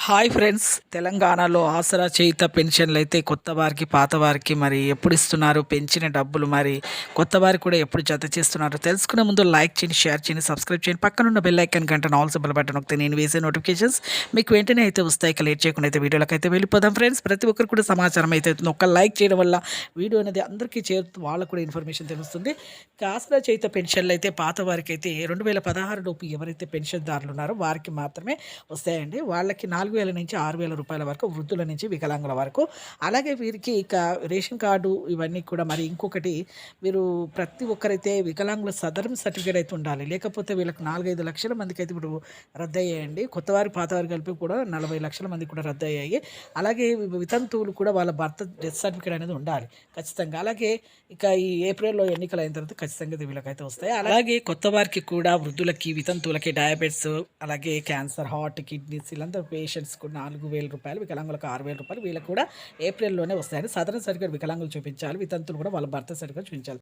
Hi friends, తెలంగాణలో ఆసరా చేయుత పెన్షన్లు అయితే కొత్త వారికి పాత వారికి మరి ఎప్పుడు ఇస్తున్నారు, పెంచిన డబ్బులు మరి కొత్త వారికి కూడా ఎప్పుడు జత చేస్తున్నారు తెలుసుకునే ముందు లైక్ చేయండి, షేర్ చేయండి, సబ్స్క్రైబ్ చేయండి, పక్కనున్న బెల్ ఐకాన్ గంట ఆల్ సింబల్ బటన్ నొక్కితే నేను వేసే నోటిఫికేషన్స్ మీకు వెంటనే అయితే వస్తాయి. ఇక లేట్ చేయకుండా అయితే వీడియోలోకి అయితే వెళ్ళిపోదాం ఫ్రెండ్స్. ప్రతి ఒక్కరు కూడా సమాచారం అయితే అవుతుంది. ఒక లైక్ చేయడం వల్ల వీడియో అనేది అందరికీ చేరుతూ వాళ్ళకు కూడా ఇన్ఫర్మేషన్ తెలుస్తుంది. ఇక ఆసరా చేయుత పెన్షన్లు అయితే పాత వారికి అయితే 2016 లోపు ఎవరైతే పెన్షన్దారులు ఉన్నారో వారికి మాత్రమే వస్తాయండి. వాళ్ళకి 4,000 నుంచి 6,000 రూపాయల వరకు, వృద్ధుల నుంచి వికలాంగుల వరకు. అలాగే వీరికి ఇక రేషన్ కార్డు ఇవన్నీ కూడా మరి ఇంకొకటి, వీరు ప్రతి ఒక్కరైతే వికలాంగుల సదరం సర్టిఫికేట్ అయితే ఉండాలి. లేకపోతే వీళ్ళకి 4-5 లక్షల మందికి అయితే ఇప్పుడు రద్దయ్యాయండి. కొత్తవారు పాతవారు కలిపి కూడా 40 లక్షల మందికి కూడా రద్దయ్యాయి. అలాగే వితంతువులు కూడా వాళ్ళ భర్త డెత్ సర్టిఫికేట్ అనేది ఉండాలి ఖచ్చితంగా. అలాగే ఇక ఈ ఏప్రిల్లో ఎన్నికలు అయిన తర్వాత ఖచ్చితంగా వీళ్ళకైతే వస్తాయి. అలాగే కొత్త వారికి కూడా, వృద్ధులకి, వితంతువులకి, డయాబెటిస్, అలాగే క్యాన్సర్, హార్ట్, కిడ్నీస్ ఇలాంటి పేషెంట్స్కు 4,000 రూపాయలు, వికలాంగులకు 6,000 రూపాయలు వీళ్ళకి కూడా ఏప్రిల్లోనే వస్తాయని. సదరన్ సర్టిఫికేట్ వికలాంగులు చూపించాలి, వితంతులు కూడా వాళ్ళ భర్త సర్టిఫికేట్ చూపించాలి.